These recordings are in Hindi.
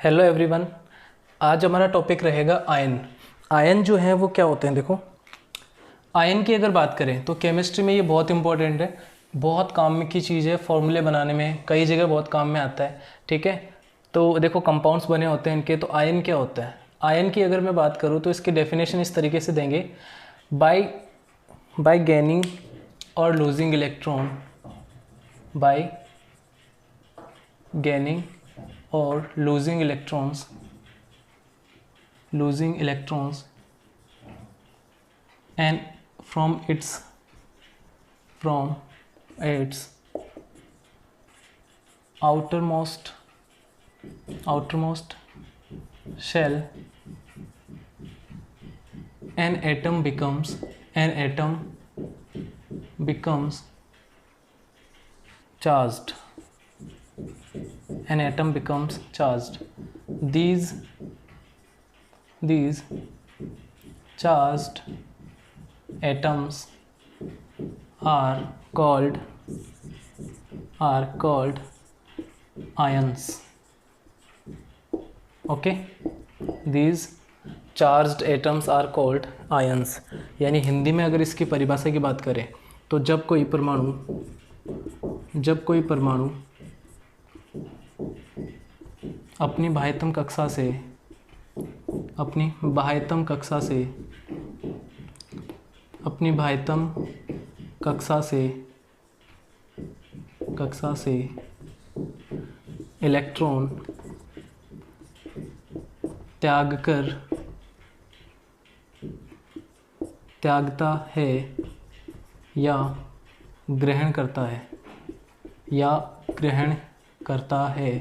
Hello everyone. आज हमारा टॉपिक रहेगा आयन। आयन जो है वो क्या होते हैं, देखो आयन की अगर बात करें तो केमिस्ट्री में ये बहुत इंपॉर्टेंट है, बहुत काम की चीज़ है, फॉर्मूले बनाने में कई जगह बहुत काम में आता है। ठीक है, तो देखो कंपाउंड्स बने होते हैं इनके, तो आयन क्या होता है। आयन की अगर मैं बात करूँ तो इसकी डेफिनेशन इस तरीके से देंगे, बाय गेनिंग और losing electron, by gaining or losing electrons and from its outermost shell an atom becomes charged. An atom becomes charged. These charged atoms are called ions. Okay, these charged atoms are called ions. यानी हिंदी में अगर इसकी परिभाषा की बात करें तो जब कोई परमाणु अपनी बाह्यतम कक्षा से इलेक्ट्रॉन त्यागता है या ग्रहण करता है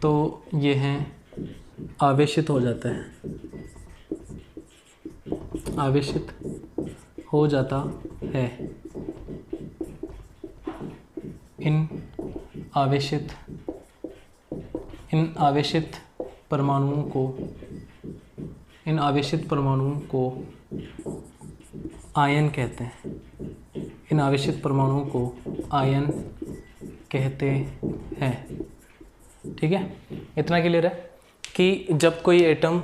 तो यह आवेशित हो जाता है। इन आवेशित परमाणुओं को आयन कहते हैं। ठीक है, इतना क्लियर है कि जब कोई एटम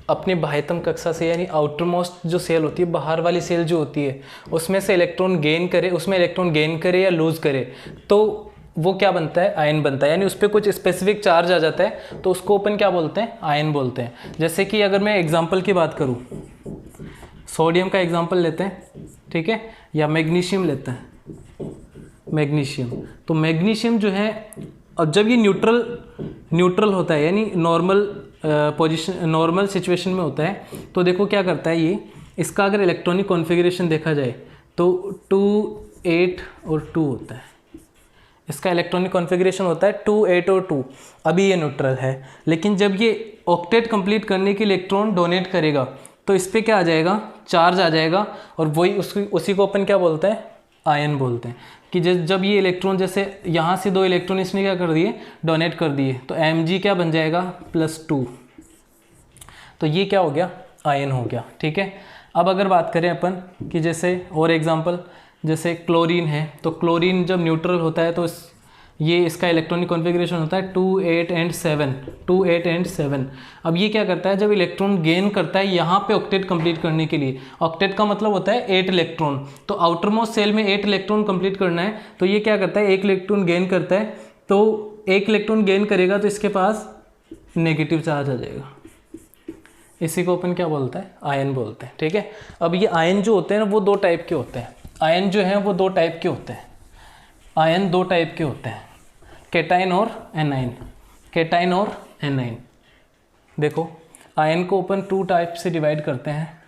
अपनी बाह्यतम कक्षा से यानी आउटर मोस्ट जो सेल होती है, बाहर वाली सेल जो होती है, उसमें इलेक्ट्रॉन गेन करे या लूज करे तो वो क्या बनता है, आयन बनता है। यानी उस पर कुछ स्पेसिफिक चार्ज आ जाता है तो उसको अपन क्या बोलते हैं, आयन बोलते हैं। जैसे कि अगर मैं एग्जांपल की बात करूं, सोडियम का एग्जांपल लेते हैं, ठीक है, या मैग्नीशियम लेते हैं। तो मैग्नीशियम जो है, अब जब ये न्यूट्रल होता है यानी नॉर्मल सिचुएशन में होता है तो देखो क्या करता है ये, इसका अगर इलेक्ट्रॉनिक कॉन्फ़िगरेशन देखा जाए तो 2 8 और 2 होता है। इसका इलेक्ट्रॉनिक कॉन्फ़िगरेशन होता है 2 8 और 2। अभी ये न्यूट्रल है, लेकिन जब ये ऑक्टेट कंप्लीट करने के लिए इलेक्ट्रॉन डोनेट करेगा तो इस पर क्या आ जाएगा, चार्ज आ जाएगा, और वही उसी को अपन क्या बोलते हैं, आयन बोलते हैं। कि जब ये इलेक्ट्रॉन, जैसे यहाँ से 2 इलेक्ट्रॉन इसने क्या कर दिए, डोनेट कर दिए, तो Mg क्या बन जाएगा, +2। तो ये क्या हो गया, आयन हो गया। ठीक है, अब अगर बात करें अपन कि जैसे और एग्जांपल, जैसे क्लोरीन है, तो क्लोरीन जब न्यूट्रल होता है तो इसका इलेक्ट्रॉनिक कॉन्फ़िगरेशन होता है 2 8 and 7। अब ये क्या करता है, जब इलेक्ट्रॉन गेन करता है यहाँ पे ऑक्टेट कंप्लीट करने के लिए, ऑक्टेट का मतलब होता है 8 इलेक्ट्रॉन, तो आउटर मोस्ट सेल में 8 इलेक्ट्रॉन कंप्लीट करना है, तो ये क्या करता है, 1 इलेक्ट्रॉन गेन करता है, तो 1 इलेक्ट्रॉन गेन करेगा तो इसके पास नेगेटिव चार्ज आ जाएगा। इसी को अपन क्या बोलते हैं, आयन बोलते हैं। ठीक है, अब ये आयन जो होते हैं ना वो 2 टाइप के होते हैं। आयन जो है वो 2 टाइप के होते हैं। आयन 2 टाइप के होते हैं, कैटाइन और एनाइन। देखो आयन को अपन 2 टाइप से डिवाइड करते हैं।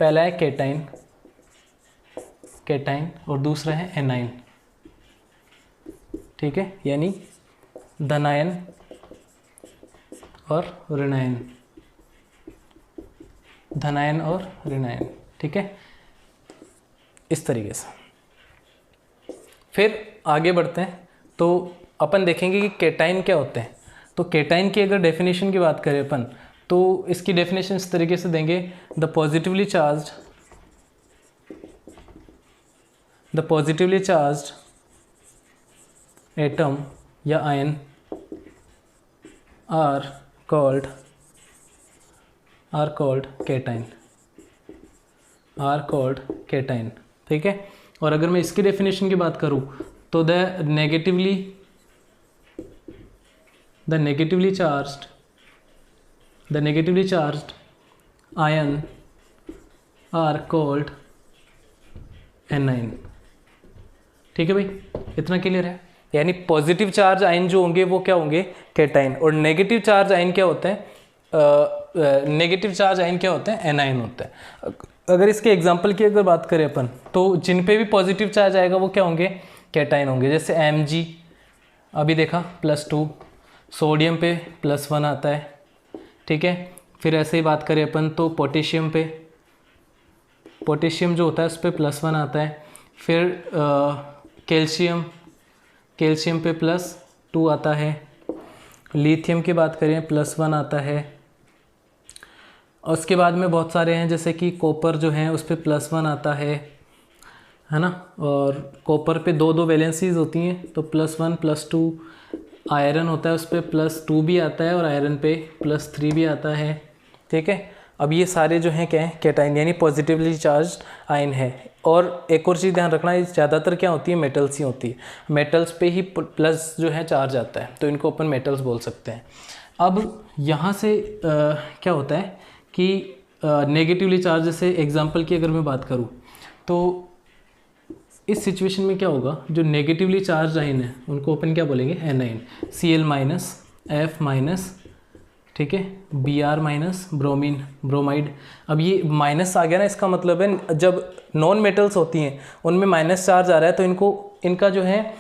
पहला है कैटाइन और दूसरा है एनाइन। ठीक है, यानी धनायन और ऋणायन। ठीक है, इस तरीके से फिर आगे बढ़ते हैं तो अपन देखेंगे कि कैटाइन क्या होते हैं। तो कैटाइन की अगर डेफिनेशन की बात करें अपन तो इसकी डेफिनेशन इस तरीके से देंगे, द पॉजिटिवली चार्ज्ड एटम या आयन are called cation, ठीक है। और अगर मैं इसकी डेफिनेशन की बात करूँ तो the negatively charged ion are called anion, ठीक है भाई, इतना क्लियर है। यानी पॉजिटिव चार्ज आयन जो होंगे वो क्या होंगे, कैटाइन, और नेगेटिव चार्ज आयन क्या होते हैं, एनाइन होते हैं। अगर इसके एग्जांपल की अगर बात करें अपन, तो जिन पे भी पॉजिटिव चार्ज आएगा वो क्या होंगे, कैटाइन होंगे। जैसे Mg अभी देखा +2, सोडियम पे +1 आता है, ठीक है। फिर ऐसे ही बात करें अपन तो पोटेशियम जो होता है उस पर +1 आता है। फिर कैल्शियम पे +2 आता है। लिथियम की बात करें +1 आता है। और उसके बाद में बहुत सारे हैं, जैसे कि कॉपर जो है उस पर +1 आता है ना। और कॉपर पे 2 वैलेंसीज होती हैं, तो +1 +2। आयरन होता है उस पर +2 भी आता है और आयरन पे +3 भी आता है, ठीक है। अब ये सारे जो हैं क्या हैं, कैटाइन, यानी पॉजिटिवली चार्ज्ड आयन है। और एक और चीज़ ध्यान रखना, ये ज़्यादातर क्या होती है, मेटल्स ही होती है। मेटल्स पे ही प्लस जो है चार्ज आता है, तो इनको अपन मेटल्स बोल सकते हैं। अब यहाँ से क्या होता है कि नेगेटिवली चार्ज, जैसे एग्जांपल की अगर मैं बात करूँ तो इस सिचुएशन में क्या होगा, जो नेगेटिवली चार्ज आयन है उनको अपन क्या बोलेंगे, एनाइन, Cl- F-, ठीक है, Br- ब्रोमाइड। अब ये माइनस आ गया ना, इसका मतलब है जब नॉन मेटल्स होती हैं उनमें माइनस चार्ज आ रहा है तो इनका जो है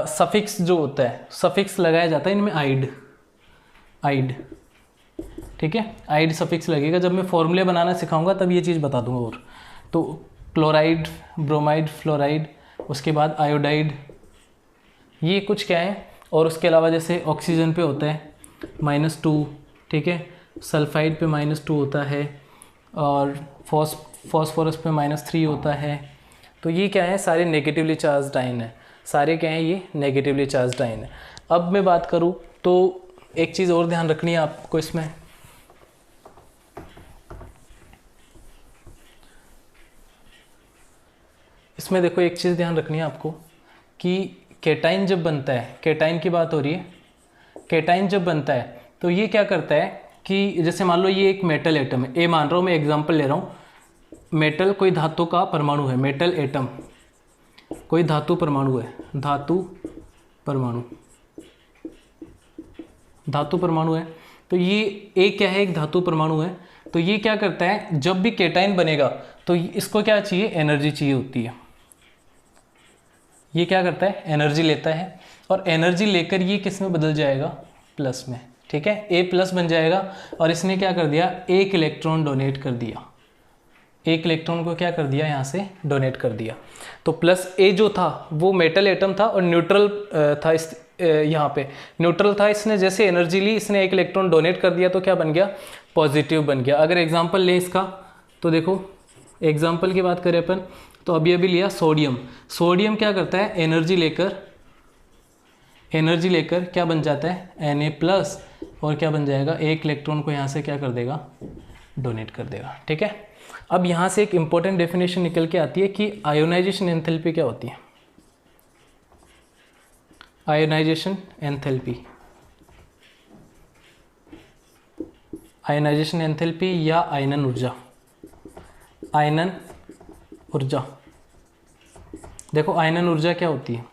सफिक्स जो होता है, सफिक्स लगाया जाता है इनमें, आइड, ठीक है, आइड सफिक्स लगेगा। जब मैं फॉर्मूले बनाना सिखाऊंगा तब ये चीज़ बता दूंगा। और तो क्लोराइड, ब्रोमाइड, फ्लोराइड, उसके बाद आयोडाइड, ये कुछ क्या है। और उसके अलावा जैसे ऑक्सीजन पे होता है -2, ठीक है, सल्फाइड पे -2 होता है, और फॉस्फोरस पे -3 होता है। तो ये क्या है, सारे नेगेटिवली चार्ज्ड आयन है, सारे क्या हैं, ये नेगेटिवली चार्ज्ड आयन है। अब मैं बात करूँ तो एक चीज़ और ध्यान रखनी है आपको इसमें देखो, एक चीज़ ध्यान रखनी है आपको कि कैटाइन जब बनता है, कैटाइन की बात हो रही है, कैटाइन जब बनता है तो ये क्या करता है कि जैसे मान लो ये एक मेटल एटम है, ए मान रहा हूँ, मैं एग्जांपल ले रहा हूँ, मेटल कोई धातु का परमाणु है, मेटल एटम कोई धातु परमाणु है, धातु परमाणु है। तो ये एक क्या है, एक धातु परमाणु है। तो ये क्या करता है, जब भी कैटाइन बनेगा तो इसको क्या चाहिए, एनर्जी चाहिए होती है। ये क्या करता है, एनर्जी लेता है, और एनर्जी लेकर ये किस में बदल जाएगा, प्लस में, ठीक है, A+ बन जाएगा। और इसने क्या कर दिया, 1 इलेक्ट्रॉन डोनेट कर दिया, 1 इलेक्ट्रॉन को क्या कर दिया, यहाँ से डोनेट कर दिया। तो +A जो था वो मेटल एटम था और न्यूट्रल था, इस यहाँ पे न्यूट्रल था। इसने जैसे एनर्जी ली, इसने 1 इलेक्ट्रॉन डोनेट कर दिया, तो क्या बन गया, पॉजिटिव बन गया। अगर एग्जाम्पल ले इसका, तो देखो एग्जाम्पल की बात करें अपन, तो अभी लिया सोडियम क्या करता है, एनर्जी लेकर क्या बन जाता है, Na+, और क्या बन जाएगा, 1 इलेक्ट्रॉन को यहाँ से क्या कर देगा, डोनेट कर देगा, ठीक है। अब यहाँ से एक इंपॉर्टेंट डेफिनेशन निकल के आती है कि आयोनाइजेशन एंथैल्पी क्या होती है। आयोनाइजेशन एंथैल्पी या आयनन ऊर्जा। देखो आयनन ऊर्जा क्या होती है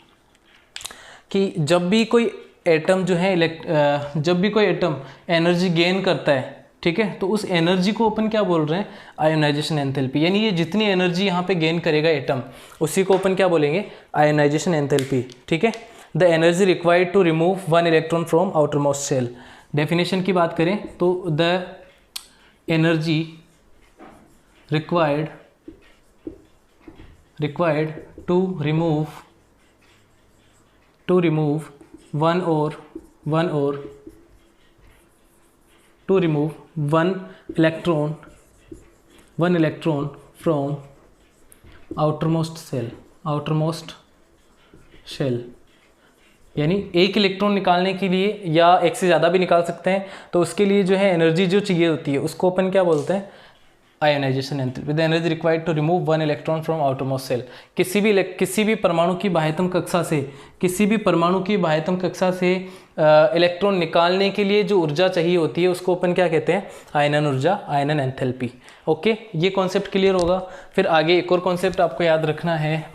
कि जब भी कोई एटम जो है एनर्जी गेन करता है, ठीक है, तो उस एनर्जी को अपन क्या बोल रहे हैं, आयोनाइजेशन एंथैल्पी। यानी ये जितनी एनर्जी यहाँ पे गेन करेगा एटम, उसी को अपन क्या बोलेंगे, आयोनाइजेशन एंथैल्पी, ठीक है। The energy required to remove 1 electron from outermost shell. Definition की बात करें तो the energy required to remove 1 electron from outermost shell यानी एक इलेक्ट्रॉन निकालने के लिए या एक से ज़्यादा भी निकाल सकते हैं, तो उसके लिए जो है एनर्जी जो चाहिए होती है उसको अपन क्या बोलते हैं, ionisation enthalpy. The energy required to remove one electron from outermost shell. किसी भी परमाणु की बाह्यतम कक्षा से इलेक्ट्रॉन निकालने के लिए जो ऊर्जा चाहिए होती है उसको अपन क्या कहते हैं, आयनन ऊर्जा, आयनन एंथैल्पी। ओके, ये कॉन्सेप्ट क्लियर होगा। फिर आगे एक और कॉन्सेप्ट आपको याद रखना है,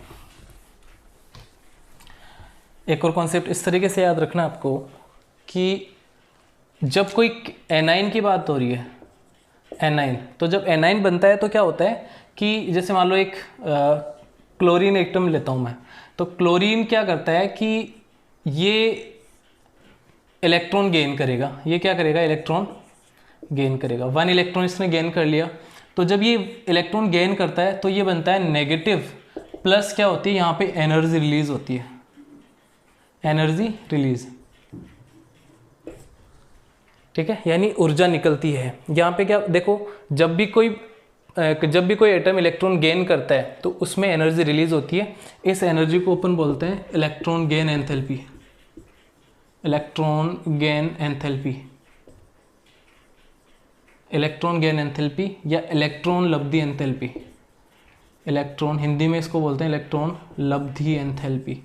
एक और कॉन्सेप्ट इस तरीके से याद रखना आपको कि जब कोई एनाइन की बात हो रही है, एनाइन, तो जब एनाइन बनता है तो क्या होता है कि जैसे मान लो एक क्लोरीन एटम लेता हूँ मैं, तो क्लोरीन क्या करता है कि ये इलेक्ट्रॉन गेन करेगा। ये क्या करेगा, इलेक्ट्रॉन गेन करेगा। 1 इलेक्ट्रॉन इसने गेन कर लिया। तो जब ये इलेक्ट्रॉन गेन करता है तो ये बनता है नेगेटिव, प्लस क्या होती है यहाँ पे एनर्जी रिलीज होती है, एनर्जी रिलीज, ठीक है, यानी ऊर्जा निकलती है। यहाँ पे क्या देखो, जब भी कोई एटम इलेक्ट्रॉन गेन करता है तो उसमें एनर्जी रिलीज होती है। इस एनर्जी को अपन बोलते हैं electron gain enthalpy, electron gain enthalpy, electron gain enthalpy या इलेक्ट्रॉन लब्धि एंथैल्पी। इलेक्ट्रॉन, हिंदी में इसको बोलते हैं इलेक्ट्रॉन लब्धि एंथैल्पी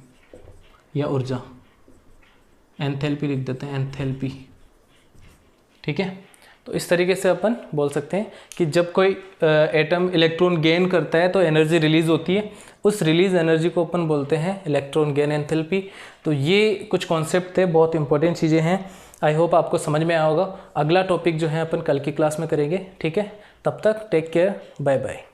या ऊर्जा, एंथैल्पी लिख देते हैं, एंथैल्पी, ठीक है। तो इस तरीके से अपन बोल सकते हैं कि जब कोई एटम इलेक्ट्रॉन गेन करता है तो एनर्जी रिलीज होती है, उस रिलीज एनर्जी को अपन बोलते हैं इलेक्ट्रॉन गेन एंथैल्पी। तो ये कुछ कॉन्सेप्ट थे, बहुत इंपॉर्टेंट चीज़ें हैं। आई होप आपको समझ में आया होगा। अगला टॉपिक जो है अपन कल की क्लास में करेंगे, ठीक है। तब तक टेक केयर, बाय बाय।